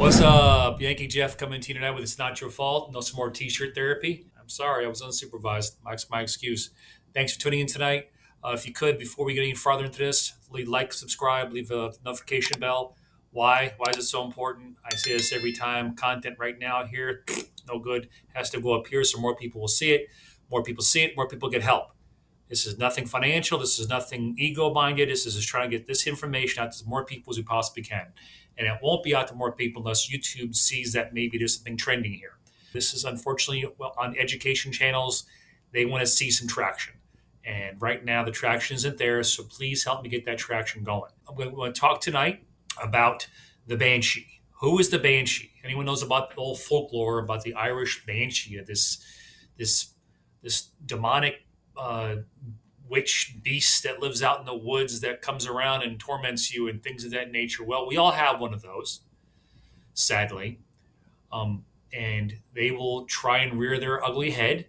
What's up, Yankee Jeff coming to you tonight with It's Not Your Fault. No some more t-shirt therapy. I'm sorry, I was unsupervised. My excuse. Thanks for tuning in tonight. If you could, before we get any farther into this, leave like, subscribe, leave a notification bell. Why? Why is it so important? I say this every time. Content right now here, no good. Has to go up here so more people will see it. More people see it, more people get help. This is nothing financial. This is nothing ego minded. This is just trying to get this information out to as more people as we possibly can. And it won't be out to more people unless YouTube sees that maybe there's something trending here. This is unfortunately on education channels, they want to see some traction. And right now, the traction isn't there. So please help me get that traction going. I'm going to talk tonight about the Banshee. Who is the Banshee? Anyone knows about the old folklore about the Irish Banshee, this this demonic uh, witch beast that lives out in the woods that comes around and torments you and things of that nature. Well, we all have one of those, sadly. And they will try and rear their ugly head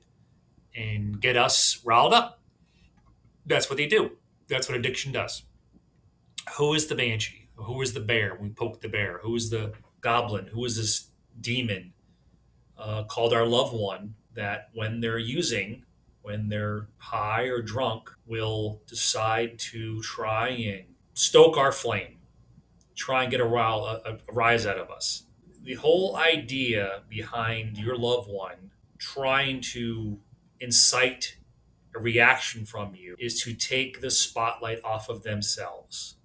and get us riled up. That's what they do. That's what addiction does. Who is the banshee? Who is the bear? We poke the bear. Who is the goblin? Who is this demon called our loved one that when they're high or drunk, will decide to try and stoke our flame, try and get a rise out of us. The whole idea behind your loved one trying to incite a reaction from you is to take the spotlight off of themselves.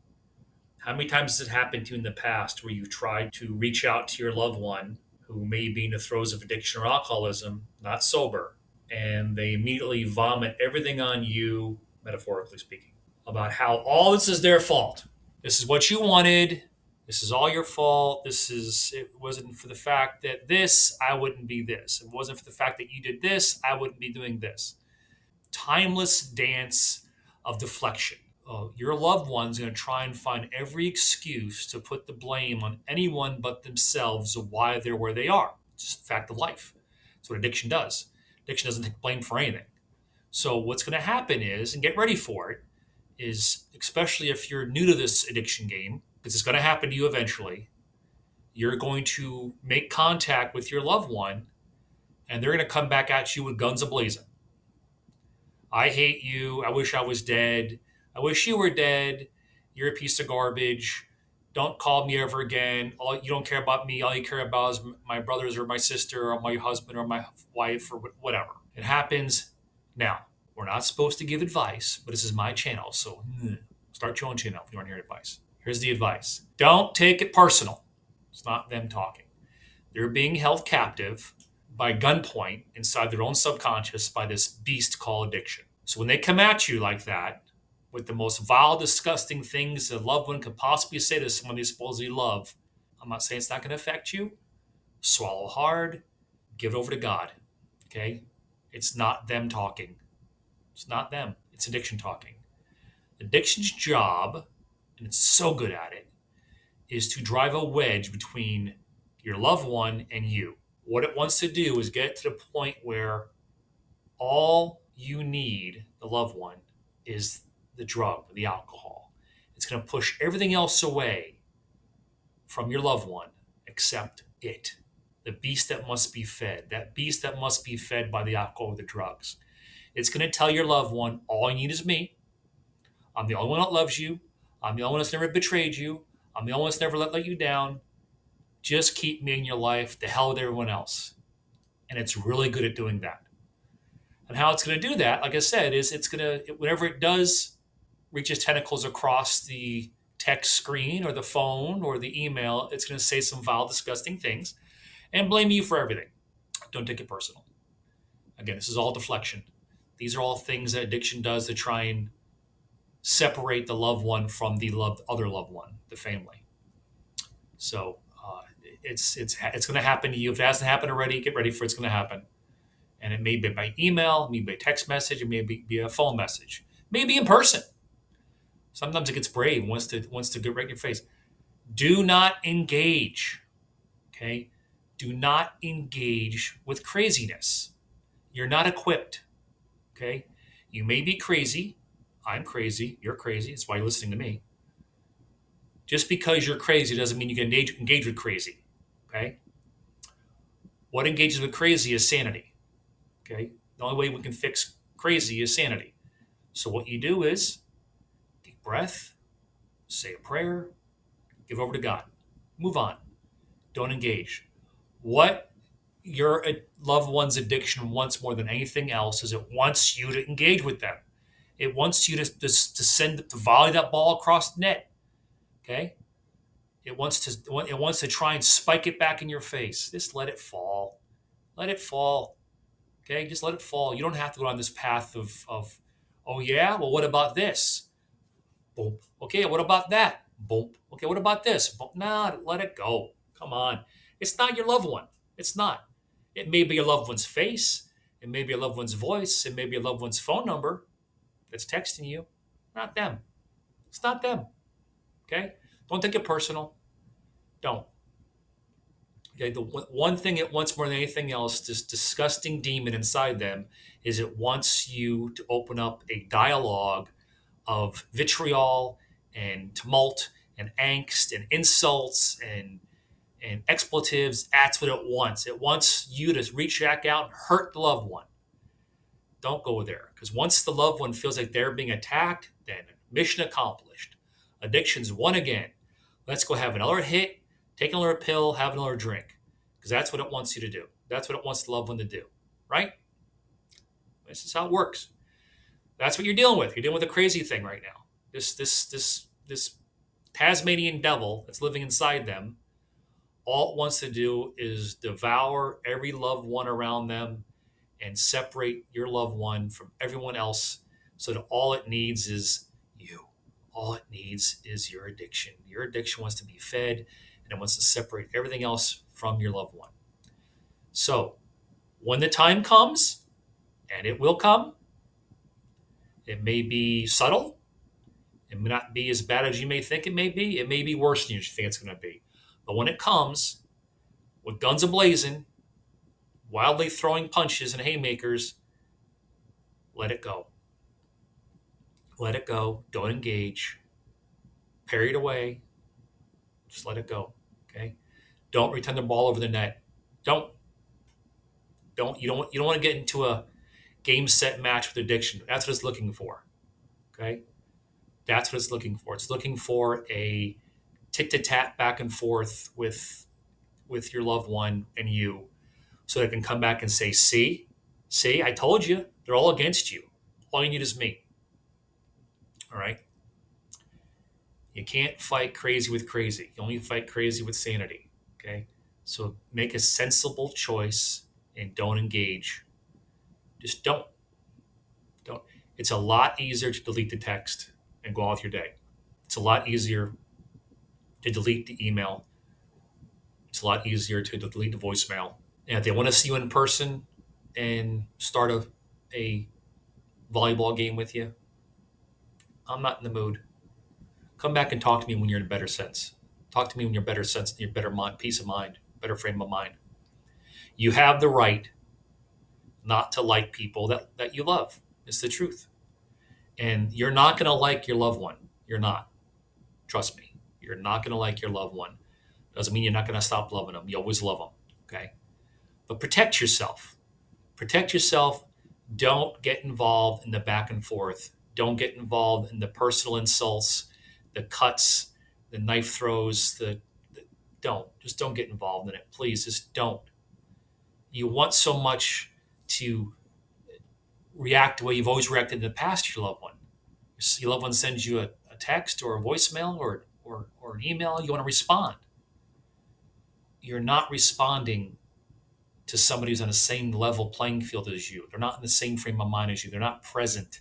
How many times has it happened to you in the past where you've tried to reach out to your loved one who may be in the throes of addiction or alcoholism, not sober, and they immediately vomit everything on you, metaphorically speaking, about how all this is their fault? This is what you wanted. This is all your fault. It wasn't for the fact that this, I wouldn't be this. It wasn't for the fact that you did this, I wouldn't be doing this. Timeless dance of deflection. Your loved one's going to try and find every excuse to put the blame on anyone but themselves of why they're where they are. It's just a fact of life. That's what addiction does. Addiction doesn't take blame for anything. So what's going to happen is, and get ready for it, is especially if you're new to this addiction game, because it's going to happen to you eventually, you're going to make contact with your loved one and they're going to come back at you with guns ablazing. I hate you. I wish I was dead. I wish you were dead. You're a piece of garbage. Don't call me ever again. You don't care about me. All you care about is my brothers or my sister or my husband or my wife or whatever. It happens now. We're not supposed to give advice, but this is my channel. So start your own channel if you want to hear advice. Here's the advice. Don't take it personal. It's not them talking. They're being held captive by gunpoint inside their own subconscious by this beast called addiction. So when they come at you like that, with the most vile, disgusting things a loved one could possibly say to someone they supposedly love, I'm not saying it's not going to affect you. Swallow hard, give it over to God. Okay? It's not them talking. It's not them. It's addiction talking. Addiction's job, and it's so good at it, is to drive a wedge between your loved one and you. What it wants to do is get to the point where all you need, the loved one, is the drug, the alcohol. It's going to push everything else away from your loved one except it. The beast that must be fed, that beast that must be fed by the alcohol or the drugs. It's going to tell your loved one, all you need is me. I'm the only one that loves you. I'm the only one that's never betrayed you. I'm the only one that's never let you down. Just keep me in your life. The hell with everyone else. And it's really good at doing that. And how it's going to do that, like I said, is it's going to, whenever it does reach its tentacles across the text screen or the phone or the email, it's going to say some vile, disgusting things and blame you for everything. Don't take it personal. Again, this is all deflection. These are all things that addiction does to try and separate the loved one from the other loved one, the family. So it's going to happen to you. If it hasn't happened already, get ready for it's going to happen. And it may be by email, it may be by text message, it may be a phone message, maybe in person. Sometimes it gets brave, wants to get right in your face. Do not engage. Okay? Do not engage with craziness. You're not equipped. Okay? You may be crazy. I'm crazy. You're crazy. That's why you're listening to me. Just because you're crazy doesn't mean you can engage with crazy. Okay. What engages with crazy is sanity. Okay. The only way we can fix crazy is sanity. So what you do is deep breath, say a prayer, give over to God, move on, don't engage. What your loved one's addiction wants more than anything else is it wants you to engage with them. It wants you to send to volley that ball across the net. Okay. It wants to try and spike it back in your face. Just let it fall. Let it fall. Okay, just let it fall. You don't have to go on this path of oh yeah, well what about this? Boom. Okay, what about that? Boom. Okay, what about this? Boom. Nah, let it go. Come on. It's not your loved one. It's not. It may be your loved one's face. It may be your loved one's voice. It may be your loved one's phone number that's texting you. Not them. It's not them. Okay? Don't take it personal. Don't. Okay, the one thing it wants more than anything else, this disgusting demon inside them, is it wants you to open up a dialogue of vitriol and tumult and angst and insults and expletives. That's what it wants. It wants you to reach back out and hurt the loved one. Don't go there, because once the loved one feels like they're being attacked, then mission accomplished. Addiction's won again. Let's go have another hit, take another pill, have another drink, because that's what it wants you to do. That's what it wants the loved one to do, right? This is how it works. That's what you're dealing with. You're dealing with a crazy thing right now. This Tasmanian devil that's living inside them. All it wants to do is devour every loved one around them and separate your loved one from everyone else, so that all it needs is you. All it needs is your addiction. Your addiction wants to be fed, and it wants to separate everything else from your loved one. So when the time comes, and it will come, it may be subtle. It may not be as bad as you may think it may be. It may be worse than you think it's going to be. But when it comes, with guns ablazing, wildly throwing punches and haymakers, let it go. Let it go. Don't engage. Parry it away. Just let it go. Okay. Don't return the ball over the net. Don't. Don't. You don't want to get into a game set match with addiction. That's what it's looking for. Okay. That's what it's looking for. It's looking for a tit to tat back and forth with your loved one and you, so they can come back and say, see, I told you, they're all against you. All you need is me. All right. You can't fight crazy with crazy. You only fight crazy with sanity. Okay. So make a sensible choice and don't engage. Just don't. Don't. It's a lot easier to delete the text and go on with your day. It's a lot easier to delete the email. It's a lot easier to delete the voicemail. And if they want to see you in person and start a volleyball game with you, I'm not in the mood. Come back and talk to me when you're in a better sense. Talk to me when you're better sense, your better mind, peace of mind, better frame of mind. You have the right not to like people that you love. It's the truth. And you're not going to like your loved one. You're not. Trust me. You're not going to like your loved one. Doesn't mean you're not going to stop loving them. You always love them. Okay. But protect yourself. Protect yourself. Don't get involved in the back and forth. Don't get involved in the personal insults, the cuts, the knife throws, don't get involved in it. Please, just don't. You want so much to react the way you've always reacted in the past to your loved one. Your loved one sends you a text or a voicemail or an email, you want to respond. You're not responding to somebody who's on the same level playing field as you. They're not in the same frame of mind as you. They're not present.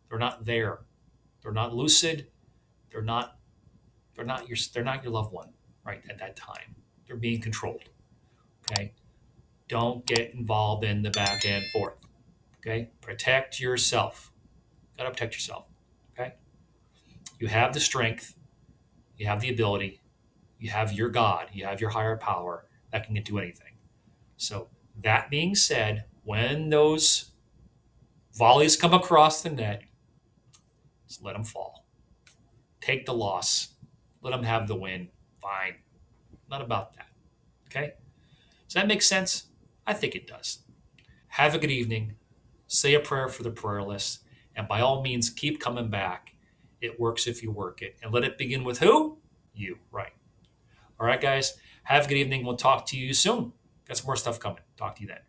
They're not there. They're not lucid. They're not your loved one right at that time. They're being controlled. Okay? Don't get involved in the back and forth. Okay? Protect yourself. Gotta protect yourself. Okay? You have the strength, you have the ability, you have your God, you have your higher power that can do anything. So that being said, when those volleys come across the net, just let them fall. Take the loss. Let them have the win. Fine. Not about that. Okay? Does that make sense? I think it does. Have a good evening. Say a prayer for the prayer list. And by all means, keep coming back. It works if you work it. And let it begin with who? You, right. All right, guys. Have a good evening. We'll talk to you soon. Got some more stuff coming. Talk to you then.